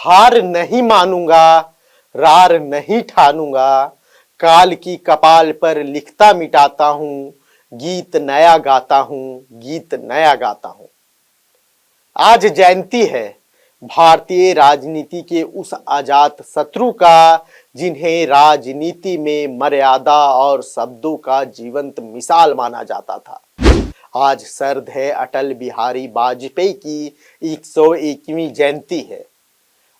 हार नहीं मानूंगा, रार नहीं ठानूंगा, काल की कपाल पर लिखता मिटाता हूं, गीत नया गाता हूं, गीत नया गाता हूं। आज जयंती है भारतीय राजनीति के उस अजात शत्रु का जिन्हें राजनीति में मर्यादा और शब्दों का जीवंत मिसाल माना जाता था। आज सर्द है अटल बिहारी वाजपेयी की 101वीं जयंती है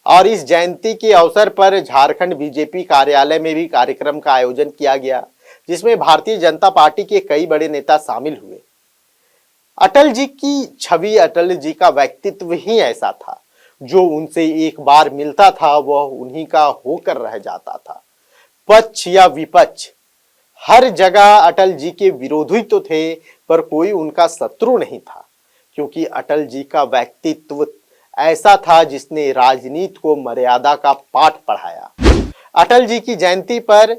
और इस जयंती के अवसर पर झारखंड बीजेपी कार्यालय में भी कार्यक्रम का आयोजन किया गया, जिसमें भारतीय जनता पार्टी के कई बड़े नेता शामिल हुए। अटल जी की छवि, अटल जी का व्यक्तित्व ही ऐसा था, जो उनसे एक बार मिलता था वह उन्हीं का होकर रह जाता था। पक्ष या विपक्ष, हर जगह अटल जी के विरोधी तो थे, पर कोई उनका शत्रु नहीं था, क्योंकि अटल जी का व्यक्तित्व ऐसा था जिसने राजनीति को मर्यादा का पाठ पढ़ाया। अटल जी की जयंती पर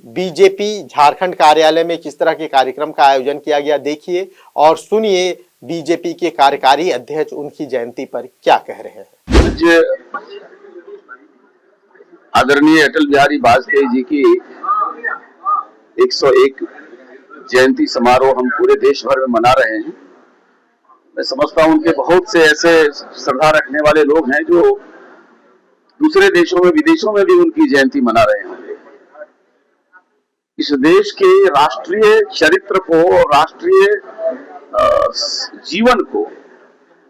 बीजेपी झारखंड कार्यालय में किस तरह के कार्यक्रम का आयोजन किया गया, देखिए और सुनिए बीजेपी के कार्यकारी अध्यक्ष उनकी जयंती पर क्या कह रहे हैं। आदरणीय अटल बिहारी वाजपेयी जी की 101 जयंती समारोह हम पूरे देश भर में मना रहे हैं। मैं समझता हूं उनके बहुत से ऐसे श्रद्धा रखने वाले लोग हैं जो दूसरे देशों में, विदेशों में भी उनकी जयंती मना रहे होंगे। इस देश के राष्ट्रीय चरित्र को और राष्ट्रीय जीवन को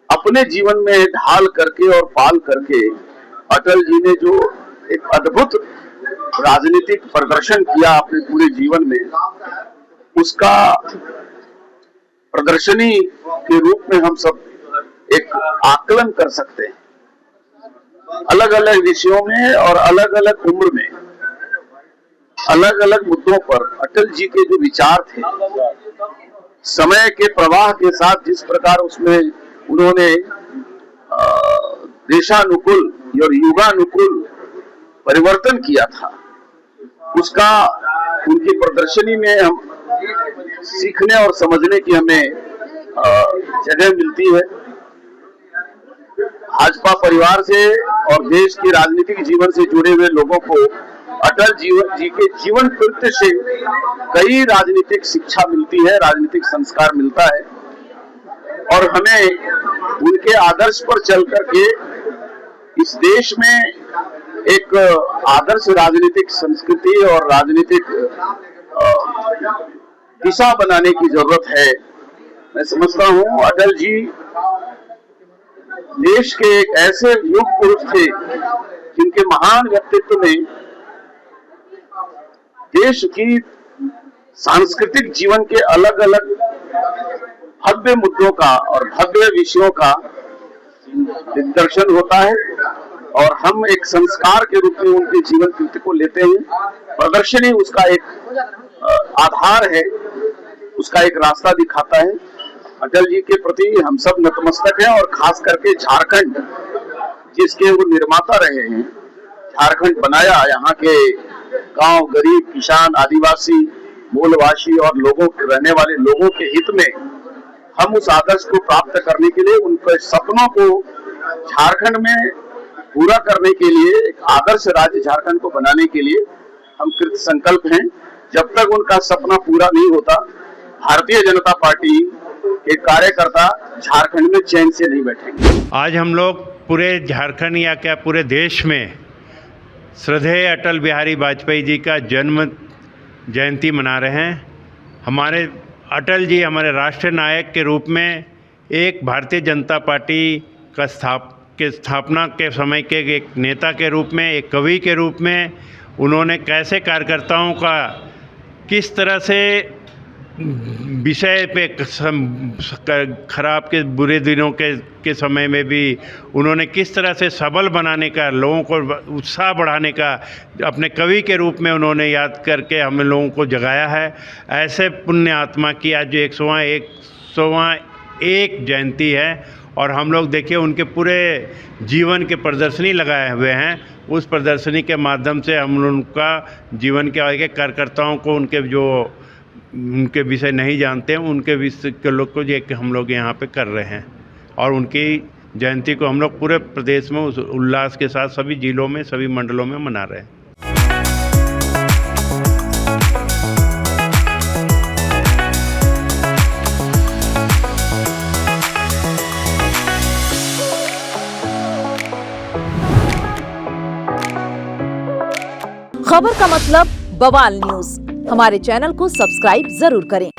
अपने जीवन में ढाल करके और पाल करके अटल जी ने जो एक अद्भुत राजनीतिक प्रदर्शन किया अपने पूरे जीवन में, उसका प्रदर्शनी के रूप में हम सब एक आकलन कर सकते हैं। अलग अलग विषयों में और अलग अलग उम्र में अलग अलग मुद्दों पर अटल जी के जो विचार थे, समय के प्रवाह के साथ जिस प्रकार उसमें उन्होंने देशानुकूल और युगानुकूल परिवर्तन किया था, उसका उनकी प्रदर्शनी में हम सीखने और समझने की हमें जगह मिलती है। भाजपा परिवार से और देश के राजनीतिक जीवन से जुड़े हुए लोगों को अटल जी के जीवन कृत्य से कई राजनीतिक शिक्षा मिलती है, राजनीतिक संस्कार मिलता है और हमें उनके आदर्श पर चल करके इस देश में एक आदर्श राजनीतिक संस्कृति और राजनीतिक दिशा बनाने की जरूरत है। मैं समझता हूं अटल जी देश के एक ऐसे युग पुरुष थे जिनके महान व्यक्तित्व में देश की सांस्कृतिक जीवन के अलग अलग भव्य मुद्दों का और भव्य विषयों का दिग्दर्शन होता है और हम एक संस्कार के रूप में उनके जीवन कृत्य को लेते हैं। प्रदर्शनी उसका एक आधार है, उसका एक रास्ता दिखाता है। अटल जी के प्रति हम सब नतमस्तक हैं और खास करके झारखंड जिसके वो निर्माता रहे हैं, झारखंड बनाया, यहाँ के गांव, गरीब, किसान, आदिवासी, मूलवासी और लोगों के रहने वाले लोगों के हित में हम उस आदर्श को प्राप्त करने के लिए, उनके सपनों को झारखंड में पूरा करने के लिए, एक आदर्श राज्य झारखंड को बनाने के लिए हम कृत संकल्प हैं। जब तक उनका सपना पूरा नहीं होता, भारतीय जनता पार्टी के कार्यकर्ता झारखंड में चैन से नहीं बैठेंगे। आज हम लोग पूरे झारखंड या क्या पूरे देश में श्रद्धेय अटल बिहारी वाजपेयी जी का जन्म जयंती मना रहे हैं। हमारे अटल जी हमारे राष्ट्रीय नायक के रूप में, एक भारतीय जनता पार्टी का स्थापना के समय के एक नेता के रूप में, एक कवि के रूप में उन्होंने कैसे कार्यकर्ताओं का किस तरह से विषय पे खराब के बुरे दिनों के समय में भी उन्होंने किस तरह से सबल बनाने का, लोगों को उत्साह बढ़ाने का अपने कवि के रूप में उन्होंने याद करके हम लोगों को जगाया है। ऐसे पुण्य आत्मा की आज जो 101 जयंती है और हम लोग देखिए उनके पूरे जीवन के प्रदर्शनी लगाए हुए हैं। उस प्रदर्शनी के माध्यम से हम उनका जीवन के आगे कार्यकर्ताओं को उनके विषय नहीं जानते हैं, उनके विषय के लोग को हम लोग यहाँ पे कर रहे हैं और उनकी जयंती को हम लोग पूरे प्रदेश में उस उल्लास के साथ सभी जिलों में, सभी मंडलों में मना रहे हैं। खबर का मतलब बवाल न्यूज। हमारे चैनल को सब्सक्राइब जरूर करें।